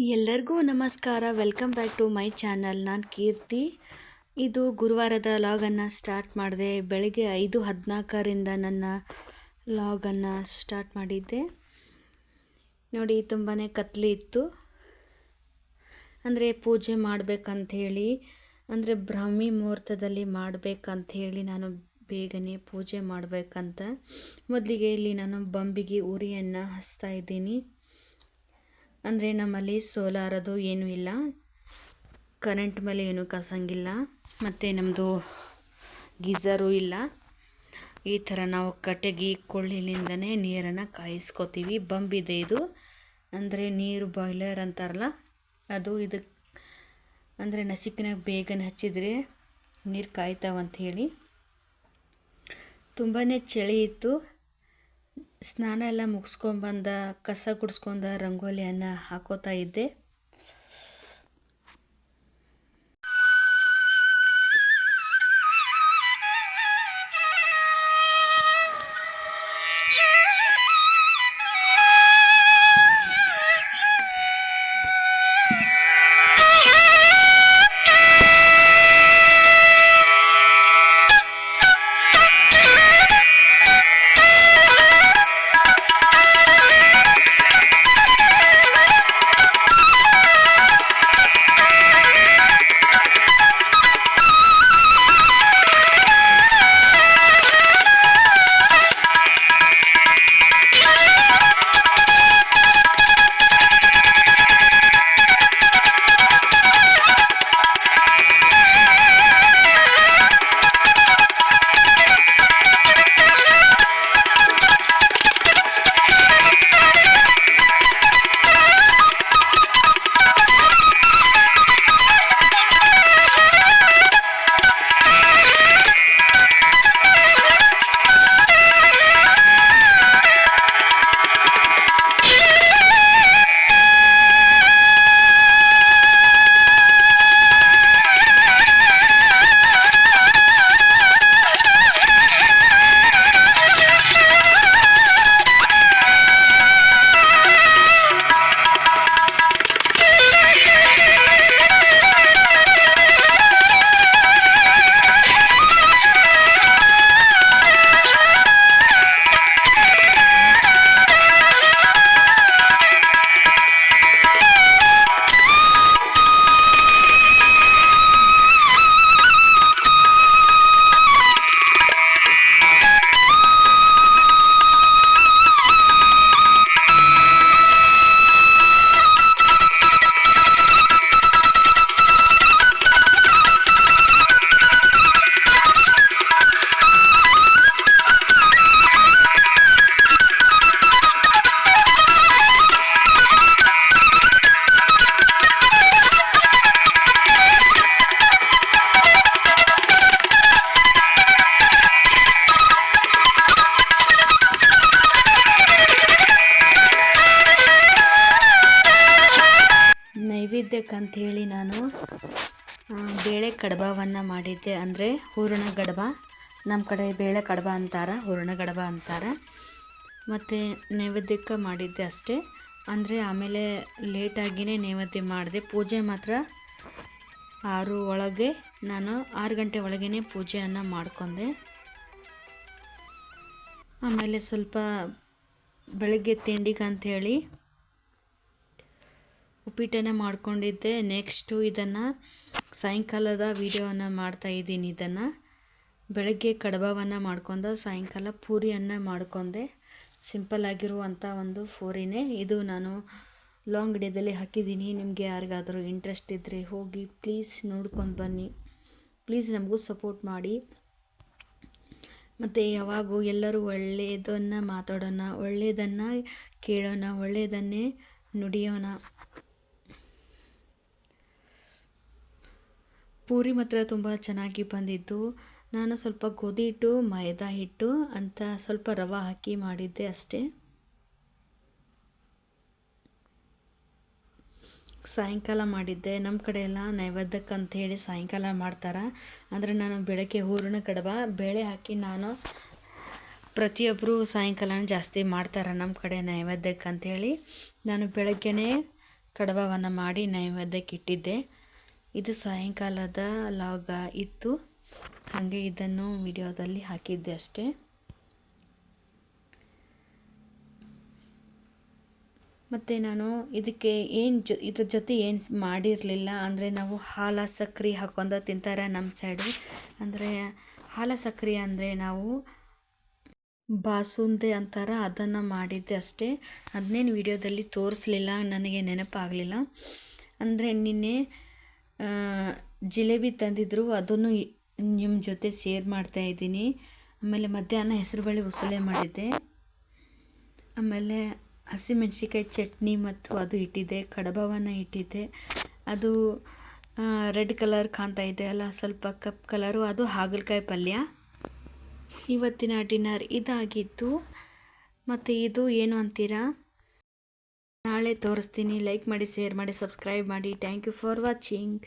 ಎಲ್ಲರಿಗೂ ನಮಸ್ಕಾರ. Welcome back to my channel. ನಾನು ಕೀರ್ತಿ. ಇದು ಗುರುವಾರದ ಲಾಗನ್ನು ಸ್ಟಾರ್ಟ್ ಮಾಡಿದೆ. ಬೆಳಗ್ಗೆ 5:14ರಿಂದ ನನ್ನ ಲಾಗನ್ನು ಸ್ಟಾರ್ಟ್ ಮಾಡಿದ್ದೆ. ನೋಡಿ, ತುಂಬಾ ಕತ್ಲೆ ಇತ್ತು. ಅಂದರೆ ಪೂಜೆ ಮಾಡಬೇಕಂಥೇಳಿ, ಅಂದರೆ ಬ್ರಾಹ್ಮಿ ಮುಹೂರ್ತದಲ್ಲಿ ಮಾಡಬೇಕಂಥೇಳಿ ನಾನು ಬೇಗನೆ ಪೂಜೆ ಮಾಡಬೇಕಂತ ಮೊದಲಿಗೆ ಇಲ್ಲಿ ನಾನು ಬಂಬಿಗೆ ಉರಿಯನ್ನು ಹಚ್ತಾ ಇದ್ದೀನಿ. ಅಂದರೆ ನಮ್ಮಲ್ಲಿ ಸೋಲಾರದು ಏನೂ ಇಲ್ಲ, ಕರೆಂಟ್ ಮೇಲೆ ಏನೂ ಕಾಸಂಗಿಲ್ಲ, ಮತ್ತು ನಮ್ಮದು ಗೀಝರು ಇಲ್ಲ. ಈ ಥರ ನಾವು ಕಟ್ಟೆಗೆ ಕೊಳ್ಳಿಲಿಂದನೇ ನೀರನ್ನು ಕಾಯಿಸ್ಕೋತೀವಿ. ಬಂಬಿದೆ ಇದು, ಅಂದರೆ ನೀರು ಬಾಯ್ಲರ್ ಅಂತಾರಲ್ಲ ಅದು. ಇದಕ್ಕೆ ಅಂದರೆ ನಸಿಕಿನಾಗ ಬೇಗನೆ ಹಚ್ಚಿದರೆ ನೀರು ಕಾಯ್ತಾವಂಥೇಳಿ. ತುಂಬಾ ಚಳಿ ಇತ್ತು. ಸ್ನಾನ ಎಲ್ಲ ಮುಗಿಸ್ಕೊಂಬಂದ, ಕಸ ಗುಡಿಸ್ಕೊಂಡ ರಂಗೋಲಿಯನ್ನು ಹಾಕೋತಾ ಇದ್ದೆ. ನೈವೇದ್ಯಕ್ಕಂಥೇಳಿ ನಾನು ಬೇಳೆ ಕಡಬವನ್ನು ಮಾಡಿದ್ದೆ. ಅಂದರೆ ಹೂರಣ ಗಡಬ, ನಮ್ಮ ಕಡೆ ಬೇಳೆ ಕಡಬ ಅಂತಾರೆ, ಹೂರಣ ಗಡಬ ಅಂತಾರೆ. ಮತ್ತು ನೈವೇದ್ಯಕ್ಕೆ ಮಾಡಿದ್ದೆ ಅಷ್ಟೇ. ಅಂದರೆ ಆಮೇಲೆ ಲೇಟಾಗಿಯೇ ನೈವೇದ್ಯ ಮಾಡಿದೆ. ಪೂಜೆ ಮಾತ್ರ 6 ಒಳಗೆ, ನಾನು 6 ಗಂಟೆ ಒಳಗೇ ಪೂಜೆಯನ್ನು ಮಾಡ್ಕೊಂಡೆ. ಆಮೇಲೆ ಸ್ವಲ್ಪ ಬೆಳಗ್ಗೆ ತಿಂಡಿಗಂಥೇಳಿ ಉಪ್ಪಿಟ್ಟನ್ನು ಮಾಡ್ಕೊಂಡಿದ್ದೆ. ನೆಕ್ಸ್ಟು ಇದನ್ನು ಸಾಯಂಕಾಲದ ವಿಡಿಯೋವನ್ನು ಮಾಡ್ತಾಯಿದ್ದೀನಿ. ಇದನ್ನು ಬೆಳಗ್ಗೆ ಕಡಬವನ್ನು ಮಾಡ್ಕೊಂಡೆ, ಸಾಯಂಕಾಲ ಪೂರಿಯನ್ನು ಮಾಡ್ಕೊಂಡೆ. ಸಿಂಪಲ್ ಆಗಿರುವಂಥ ಒಂದು ಪೂರಿನೇ ಇದು. ನಾನು ಲಾಂಗ್ ವಿಡಿಯೋದಲ್ಲಿ ಹಾಕಿದ್ದೀನಿ. ನಿಮಗೆ ಯಾರಿಗಾದರೂ ಇಂಟ್ರೆಸ್ಟ್ ಇದ್ದರೆ ಹೋಗಿ ಪ್ಲೀಸ್ ನೋಡ್ಕೊಂಡು ಬನ್ನಿ. ಪ್ಲೀಸ್ ನಮಗೂ ಸಪೋರ್ಟ್ ಮಾಡಿ. ಮತ್ತು ಯಾವಾಗೂ ಎಲ್ಲರೂ ಒಳ್ಳೆಯದನ್ನು ಮಾತಾಡೋಣ, ಒಳ್ಳೆಯದನ್ನು ಕೇಳೋಣ, ಒಳ್ಳೆಯದನ್ನೇ ನುಡಿಯೋಣ. ಪೂರಿ ಮಾತ್ರ ತುಂಬ ಚೆನ್ನಾಗಿ ಬಂದಿದ್ದು. ನಾನು ಸ್ವಲ್ಪ ಗೋಧಿ ಹಿಟ್ಟು, ಮೈದಾ ಹಿಟ್ಟು ಅಂತ ಸ್ವಲ್ಪ ರವೆ ಹಾಕಿ ಮಾಡಿದ್ದೆ ಅಷ್ಟೇ. ಸಾಯಂಕಾಲ ಮಾಡಿದ್ದೆ. ನಮ್ಮ ಕಡೆ ಎಲ್ಲ ನೈವೇದ್ಯಕ್ಕಂಥೇಳಿ ಸಾಯಂಕಾಲ ಮಾಡ್ತಾರೆ. ಅಂದರೆ ನಾನು ಬೆಳಗ್ಗೆ ಹೂರಣ ಕಡಬ ಬೇಳೆ ಹಾಕಿ ನಾನು ಪ್ರತಿಯೊಬ್ಬರು ಸಾಯಂಕಾಲ ಜಾಸ್ತಿ ಮಾಡ್ತಾರೆ ನಮ್ಮ ಕಡೆ ನೈವೇದ್ಯಕ್ಕಂಥೇಳಿ. ನಾನು ಬೆಳಗ್ಗೆನೇ ಕಡಬವನ್ನು ಮಾಡಿ ನೈವೇದ್ಯಕ್ಕೆ ಇಟ್ಟಿದ್ದೆ. ಇದು ಸಾಯಂಕಾಲದ ಲಾಗ ಇತ್ತು, ಹಾಗೆ ಇದನ್ನು ವಿಡಿಯೋದಲ್ಲಿ ಹಾಕಿದ್ದೆ ಅಷ್ಟೇ. ಮತ್ತು ನಾನು ಇದಕ್ಕೆ ಇದ್ರ ಜೊತೆ ಏನು ಮಾಡಿರಲಿಲ್ಲ. ಅಂದರೆ ನಾವು ಹಾಲು ಸಕ್ಕರೆ ಹಾಕೊಂಡು ತಿಂತಾರೆ ನಮ್ಮ ಸೈಡು. ಅಂದರೆ ಹಾಲು ಸಕ್ಕರೆ ಅಂದರೆ ನಾವು ಬಾಸುಂದೆ ಅಂತಾರೆ, ಅದನ್ನು ಮಾಡಿದ್ದೆ ಅಷ್ಟೇ. ಅದನ್ನೇನು ವಿಡಿಯೋದಲ್ಲಿ ತೋರಿಸ್ಲಿಲ್ಲ, ನನಗೆ ನೆನಪಾಗಲಿಲ್ಲ. ಅಂದರೆ ನಿನ್ನೆ ಜಿಲೇಬಿ ತಂದಿದ್ದರು, ಅದನ್ನು ನಿಮ್ಮ ಜೊತೆ ಶೇರ್ ಮಾಡ್ತಾಯಿದ್ದೀನಿ. ಆಮೇಲೆ ಮಧ್ಯಾಹ್ನ ಹೆಸರುಬೇಳೆ ಉಸಳೆ ಮಾಡಿದ್ದೆ. ಆಮೇಲೆ ಹಸಿಮೆಣ್ಸಿಕಾಯಿ ಚಟ್ನಿ ಮತ್ತು ಅದು ಇಟ್ಟಿದ್ದೆ, ಕಡಬವನ್ನು ಇಟ್ಟಿದ್ದೆ. ಅದು ರೆಡ್ ಕಲರ್ ಕಾಣ್ತಾ ಇದೆ ಅಲ್ಲ, ಸ್ವಲ್ಪ ಕಪ್ ಕಲರು, ಅದು ಹಾಗಲಕಾಯಿ ಪಲ್ಯ. ಇವತ್ತಿನ ಡಿನ್ನರ್ ಇದಾಗಿತ್ತು. ಮತ್ತು ಇದು ಏನು ಅಂತೀರಾ, ನಾಳೆ ತೋರಿಸ್ತೀನಿ. ಲೈಕ್ ಮಾಡಿ, ಶೇರ್ ಮಾಡಿ, ಸಬ್ಸ್ಕ್ರೈಬ್ ಮಾಡಿ. Thank you for watching.